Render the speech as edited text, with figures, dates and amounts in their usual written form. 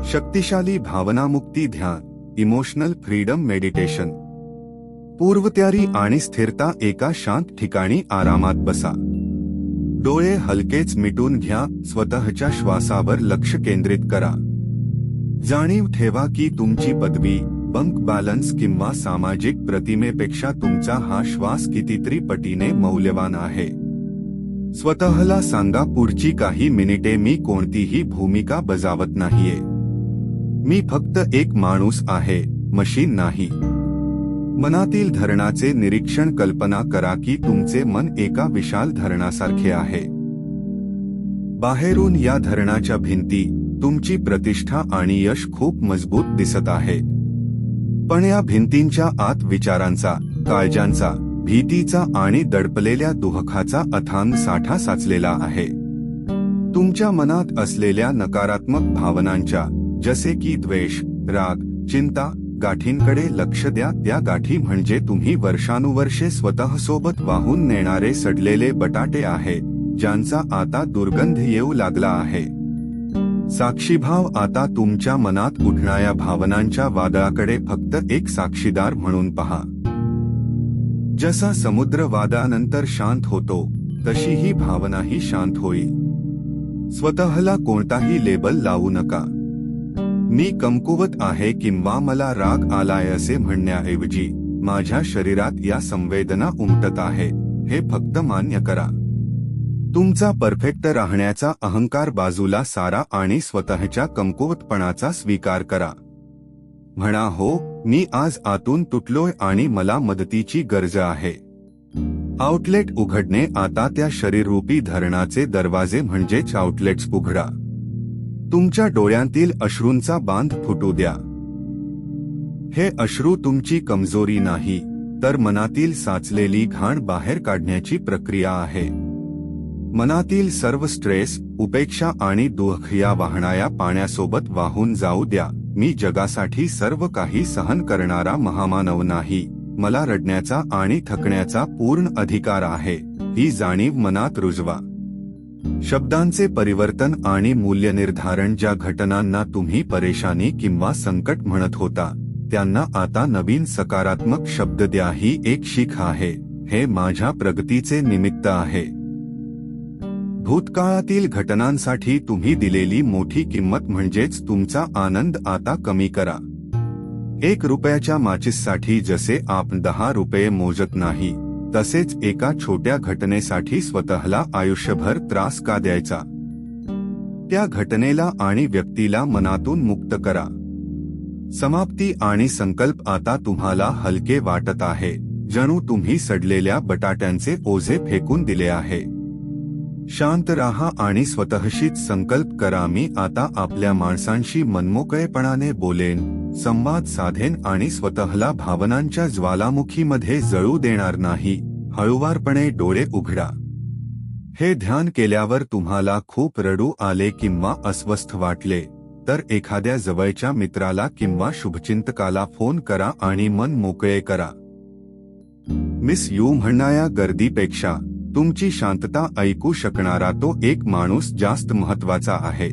शक्तिशाली भावनामुक्ती ध्यान, emotional freedom meditation. पूर्वतयारी आणि स्थिरता। एका शांत ठिकाणी आरामात बसा। डोळे हलकेच मिटून घ्या। स्वतःच्या श्वासावर लक्ष केंद्रित करा। जाणीव ठेवा की तुमची पदवी, बंक बॅलन्स किंवा सामाजिक प्रतिमेपेक्षा तुमचा हा श्वास कितीतरी पटीने मौल्यवान आहे। स्वतःला सांगा, पुढची काही मिनिटे मी कोणतीही भूमिका बजावत नाहीये। मी फक्त एक माणूस आहे, मशीन नाही। मनातील धरणाचे निरीक्षण। कल्पना करा की तुमचे मन एका विशाल धरणासारखे आहे। बाहेरून या धरणाच्या भिंती, तुमची प्रतिष्ठा आणि यश खूप मजबूत दिसत आहे। पण या भिंतींच्या आत विचारांचा, काळजांचा, भीतीचा आणि दडपलेल्या दुःखाचा अथांग साठा साचलेला आहे। तुमच्या मनात असलेल्या नकारात्मक भावनांच्या, जसे की द्वेष, राग, चिंता, गाठींकडे लक्ष द्या। त्या गाठी म्हणजे तुम्ही वर्षानुवर्षे स्वतःसोबत वाहून नेणारे सडलेले बटाटे आहेत, ज्यांचा आता दुर्गंध येऊ लागला आहे। साक्षीभाव। आता तुमच्या मनात उठणाऱ्या भावनांच्या वादळाकडे फक्त एक साक्षीदार म्हणून पहा। जसा समुद्र वादळानंतर शांत होतो, तशी ही भावनाही शांत होईल। स्वतःला कोणताही लेबल लावू नका। मी कमकुवत आहे किंवा मला राग आलाय असे म्हणण्याऐवजी, माझ्या शरीरात या संवेदना उमटत आहेत, हे फक्त मान्य करा। तुमचा परफेक्ट राहण्याचा अहंकार बाजूला सारा आणि स्वतःच्या कमकुवतपणाचा स्वीकार करा। म्हणा, हो, मी आज आतून तुटलोय आणि मला मदतीची गरज आहे। आउटलेट उघडणे। आता त्या शरीररूपी धरणाचे दरवाजे म्हणजेच आउटलेट्स उघडा। तुमच्या डोळ्यांतील अश्रूंचा बांध फुटू द्या। हे अश्रू तुमची कमजोरी नाही, तर मनातील साचलेली घाण बाहेर काढण्याची प्रक्रिया आहे। मनातील सर्व स्ट्रेस, उपेक्षा आणि दुःख या वाहणाऱ्या पाण्यासोबत वाहून जाऊ द्या। मी जगासाठी सर्व काही सहन करणारा महामानव नाही, मला रडण्याचा आणि थकण्याचा पूर्ण अधिकार आहे, ही जाणीव मनात रुजवा। शब्दांचे परिवर्तन आणि मूल्यनिर्धारण। ज्या घटनांना तुम्ही परेशानी किंवा संकट म्हणत होता, त्यांना आता नवीन सकारात्मक शब्द द्या। ही एक शीख आहे, हे माझ्या प्रगतीचे निमित्त आहे। भूतकाळातील घटनांसाठी तुम्ही दिलेली मोठी किंमत म्हणजेच तुमचा आनंद आता कमी करा। 1 रुपयाच्या माचीससाठी जसे आपण 10 रुपये मोजत नाही, तसेच एका छोट्या घटनेसाठी स्वतःला आयुष्यभर त्रास का द्यायचा। त्या घटनेला आणि व्यक्तीला मनातून मुक्त करा। समाप्ती आणि संकल्प। आता तुम्हाला हलके वाटत आहे, जणू तुम्ही सडलेल्या बटाट्यांचे ओझे फेकून दिले आहे। शांत राहा आणि स्वतःशीच संकल्प करा, मी आता आपल्या माणसांशी मनमोकळेपणाने बोलेन, संवाद साधेन आणि स्वतःला भावनांच्या ज्वालामुखीमध्ये जळू देणार नाही। हळुवारपणे डोळे उघडा। हे ध्यान केल्यावर तुम्हाला खूप रडू आले किंवा अस्वस्थ वाटले, तर एखाद्या जवळच्या मित्राला किंवा शुभचिंतकाला फोन करा आणि मन मोकळे करा। मिस यू म्हणणाऱ्या गर्दीपेक्षा तुमची शांतता ऐकू शकणारा तो एक माणूस जास्त महत्त्वाचा आहे।